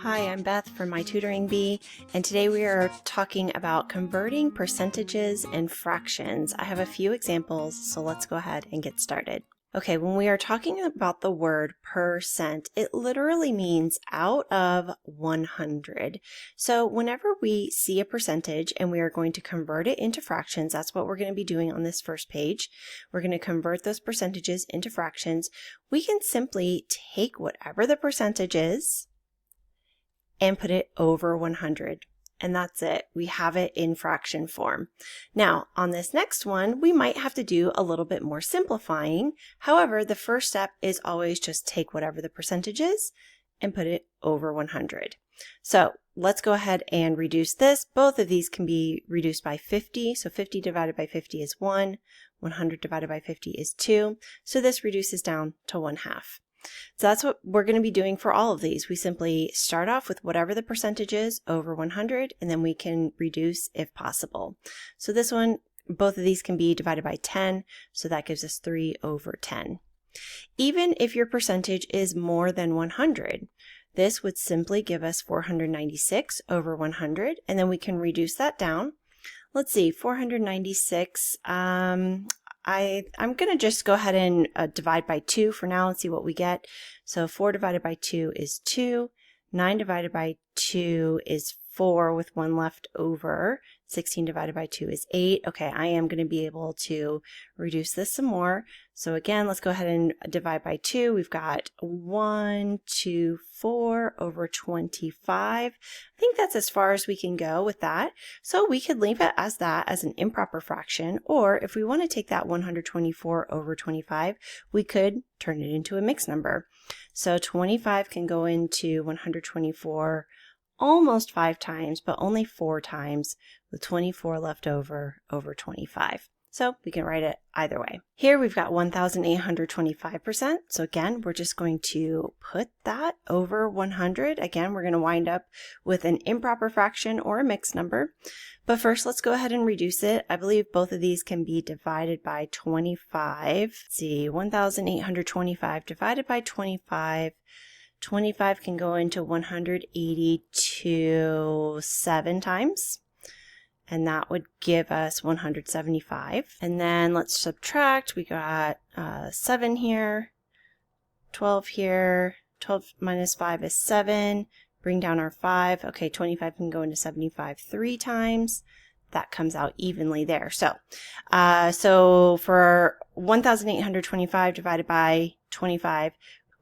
Hi, I'm Beth from My Tutoring Bee, and today we are talking about converting percentages and fractions. I have a few examples, so let's go ahead and get started. Okay, when we are talking about the word percent, it literally means out of 100. So whenever we see a percentage and we are going to convert it into fractions, that's what we're going to be doing on this first page. We're going to convert those percentages into fractions. We can simply take whatever the percentage is and put it over 100. And that's it. We have it in fraction form. Now, on this next one, we might have to do a little bit more simplifying. However, the first step is always just take whatever the percentage is and put it over 100. So let's go ahead and reduce this. Both of these can be reduced by 50. So 50 divided by 50 is 1. 100 divided by 50 is 2. So this reduces down to 1/2. So that's what we're going to be doing for all of these. We simply start off with whatever the percentage is over 100, and then we can reduce if possible. So this one, both of these can be divided by 10, so that gives us 3 over 10. Even if your percentage is more than 100, this would simply give us 496 over 100, and then we can reduce that down. Let's see, 496, I'm going to just go ahead and divide by 2 for now and see what we get. So 4 divided by 2 is 2. 9 divided by 2 is 4 with 1 left over. 16 divided by 2 is 8. Okay, I am going to be able to reduce this some more. So again, let's go ahead and divide by 2. We've got 1, 2, 4 over 25. I think that's as far as we can go with that. So we could leave it as that as an improper fraction, or if we want to take that 124 over 25, we could turn it into a mixed number. So 25 can go into 124 almost 5 times, but only 4 times, with 24 left over 25. So we can write it either way. Here we've got 1,825%. So again, we're just going to put that over 100. Again, we're going to wind up with an improper fraction or a mixed number. But first, let's go ahead and reduce it. I believe both of these can be divided by 25. Let's see, 1,825 divided by 25. 25 can go into 182 7 times. And that would give us 175. And then let's subtract. We got 7 here, 12 here. 12 minus 5 is 7. Bring down our 5. Okay, 25 can go into 75 3 times. That comes out evenly there. So for 1,825 divided by 25,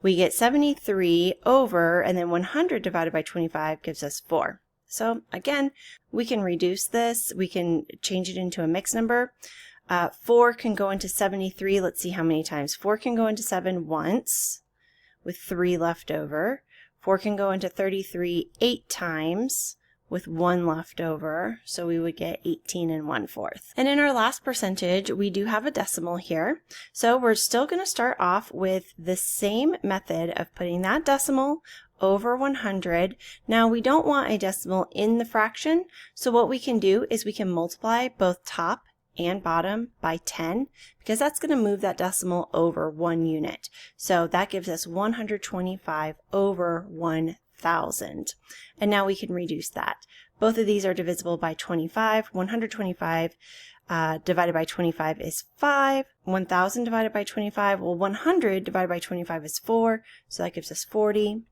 we get 73 over, and then 100 divided by 25 gives us 4. So again, we can reduce this. We can change it into a mixed number. 4 can go into 73. Let's see how many times. 4 can go into 7 once with 3 left over. 4 can go into 33 8 times with 1 left over. So we would get 18 1/4. And in our last percentage, we do have a decimal here. So we're still going to start off with the same method of putting that decimal over 100. Now we don't want a decimal in the fraction, so what we can do is we can multiply both top and bottom by 10, because that's going to move that decimal over 1 unit. So that gives us 125 over 1,000. And now we can reduce that. Both of these are divisible by 25. 125 divided by 25 is 5. 1,000 divided by 25, well, 100 divided by 25 is 4, so that gives us 40.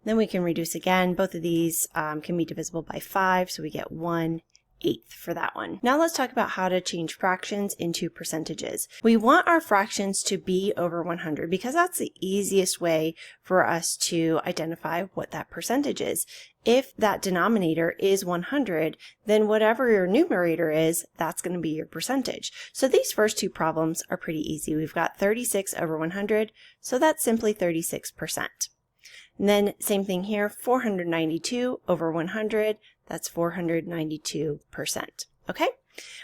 Then we can reduce again. Both of these can be divisible by 5, so we get 1/8 for that one. Now let's talk about how to change fractions into percentages. We want our fractions to be over 100 because that's the easiest way for us to identify what that percentage is. If that denominator is 100, then whatever your numerator is, that's going to be your percentage. So these first two problems are pretty easy. We've got 36 over 100, so that's simply 36%. And then same thing here, 492 over 100, that's 492%. Okay?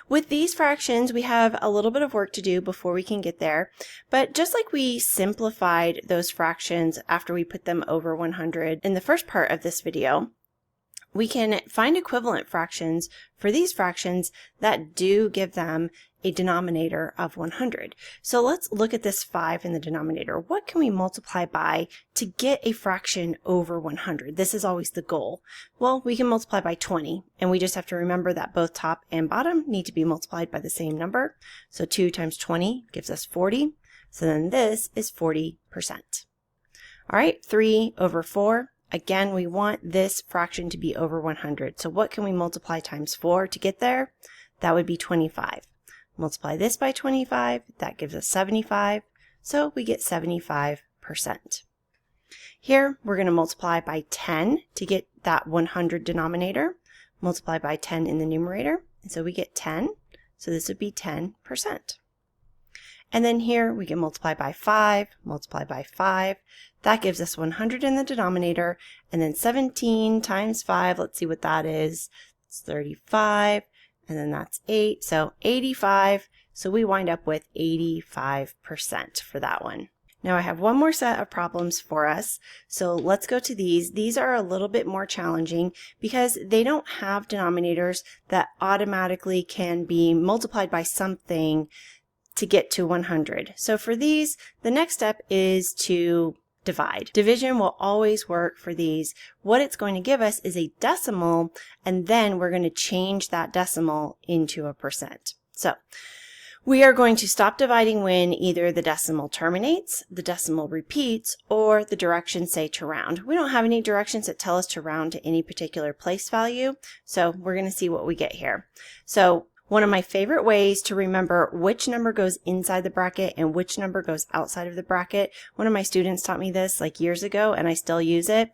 With these fractions, we have a little bit of work to do before we can get there. But just like we simplified those fractions after we put them over 100 in the first part of this video, we can find equivalent fractions for these fractions that do give them a denominator of 100. So let's look at this 5 in the denominator. What can we multiply by to get a fraction over 100? This is always the goal. Well, we can multiply by 20, and we just have to remember that both top and bottom need to be multiplied by the same number. So 2 times 20 gives us 40. So then this is 40%. All right, 3 over 4. Again, we want this fraction to be over 100. So what can we multiply times 4 to get there? That would be 25. Multiply this by 25, that gives us 75. So we get 75%. Here, we're going to multiply by 10 to get that 100 denominator. Multiply by 10 in the numerator, and so we get 10. So this would be 10%. And then here we can multiply by 5, multiply by 5. That gives us 100 in the denominator, and then 17 times 5, let's see what that is. It's 35, and then that's 8, so 85. So we wind up with 85% for that one. Now I have one more set of problems for us, so let's go to these. These are a little bit more challenging because they don't have denominators that automatically can be multiplied by something to get to 100. So for these, the next step is to divide. Division will always work for these. What it's going to give us is a decimal, and then we're going to change that decimal into a percent. So we are going to stop dividing when either the decimal terminates, the decimal repeats, or the directions say to round. We don't have any directions that tell us to round to any particular place value, so we're going to see what we get here. So one of my favorite ways to remember which number goes inside the bracket and which number goes outside of the bracket, one of my students taught me this like years ago and I still use it.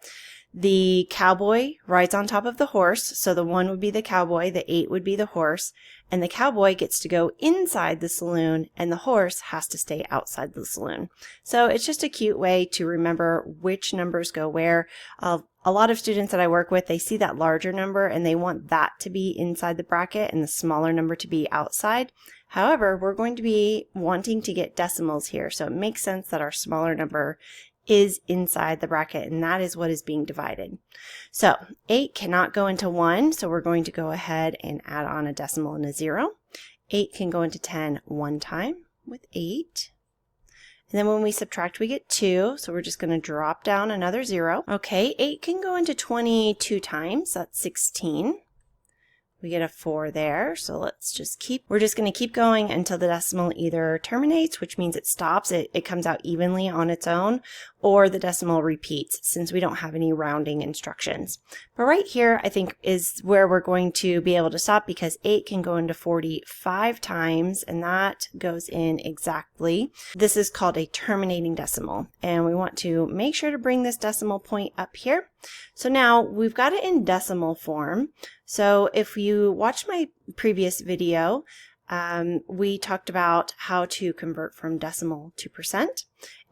The cowboy rides on top of the horse, so the 1 would be the cowboy, the 8 would be the horse, and the cowboy gets to go inside the saloon and the horse has to stay outside the saloon. So it's just a cute way to remember which numbers go where. A lot of students that I work with, they see that larger number and they want that to be inside the bracket and the smaller number to be outside. However, we're going to be wanting to get decimals here, so it makes sense that our smaller number is inside the bracket, and that is what is being divided. So 8 cannot go into 1, so we're going to go ahead and add on a decimal and a 0. 8 can go into 10 one time with 8. And then when we subtract, we get 2, so we're just going to drop down another 0. Okay, 8 can go into 20 2 times, that's 16. We get a 4 there, so we're just going to keep going until the decimal either terminates, which means it stops, it comes out evenly on its own, or the decimal repeats since we don't have any rounding instructions. But right here, I think, is where we're going to be able to stop because 8 can go into 45 times, and that goes in exactly. This is called a terminating decimal, and we want to make sure to bring this decimal point up here. So now we've got it in decimal form. So if you watched my previous video, we talked about how to convert from decimal to percent.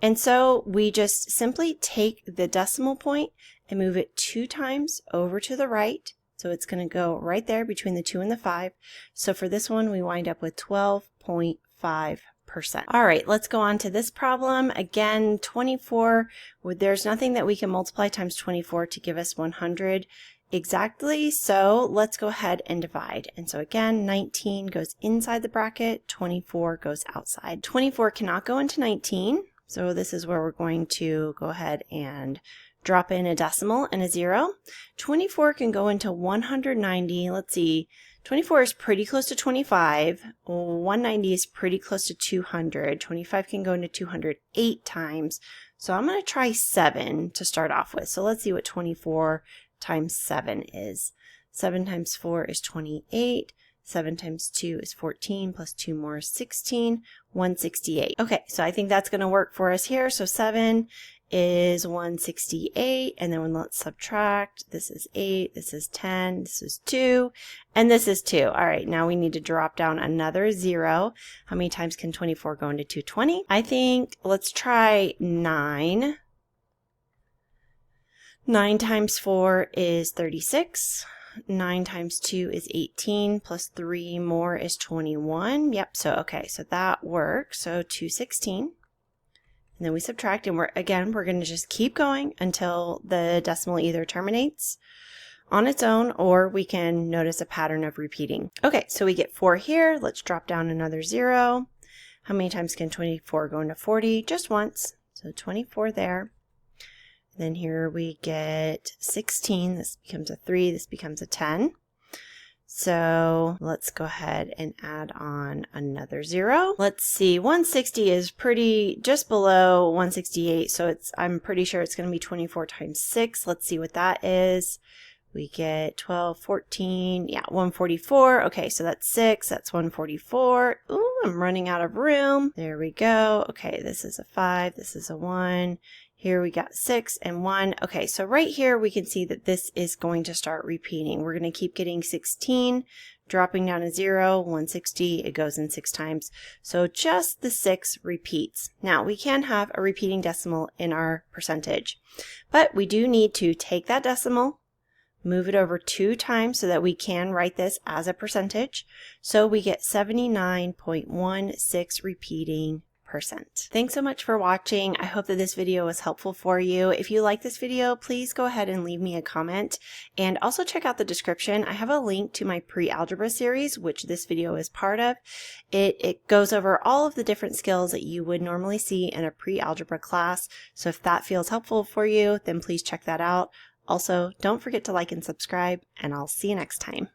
And so we just simply take the decimal point and move it 2 times over to the right. So it's going to go right there between the 2 and the 5. So for this one, we wind up with 12.5%. All right, let's go on to this problem. Again, 24, there's nothing that we can multiply times 24 to give us 100 exactly, so let's go ahead and divide. And so again, 19 goes inside the bracket, 24 goes outside. 24 cannot go into 19, so this is where we're going to go ahead and drop in a decimal and a 0. 24 can go into 190. Let's see. 24 is pretty close to 25. 190 is pretty close to 200. 25 can go into 208 times. So I'm going to try 7 to start off with. So let's see what 24 times 7 is. 7 times 4 is 28. 7 times 2 is 14, plus 2 more is 16, 168. Okay, so I think that's going to work for us here. So 7 is 168, and then let's subtract. This is 8, this is 10, this is 2, and this is 2. All right, now we need to drop down another 0. How many times can 24 go into 220? I think let's try 9. 9 times 4 is 36. 9 times 2 is 18, plus 3 more is 21. Yep, so okay, so that works. So 216. And then we subtract, and we're going to just keep going until the decimal either terminates on its own, or we can notice a pattern of repeating. Okay, so we get 4 here. Let's drop down another 0. How many times can 24 go into 40? Just once. So 24 there. Then here we get 16. This becomes a 3. This becomes a 10. So let's go ahead and add on another 0. Let's see, 160 is just below 168, so I'm pretty sure it's going to be 24 times 6. Let's see what that is. We get 12, 14, yeah, 144. Okay, so that's 6, that's 144. Ooh, I'm running out of room. There we go. Okay, this is a 5, this is a 1. Here we got 6 and 1. Okay, so right here we can see that this is going to start repeating. We're going to keep getting 16, dropping down a 0, 160, it goes in 6 times. So just the 6 repeats. Now we can have a repeating decimal in our percentage, but we do need to take that decimal, move it over 2 times so that we can write this as a percentage. So we get 79.16 repeating %. Thanks so much for watching. I hope that this video was helpful for you. If you like this video, please go ahead and leave me a comment, and also check out the description. I have a link to my pre-algebra series, which this video is part of. It goes over all of the different skills that you would normally see in a pre-algebra class. So if that feels helpful for you, then please check that out. Also, don't forget to like and subscribe, and I'll see you next time.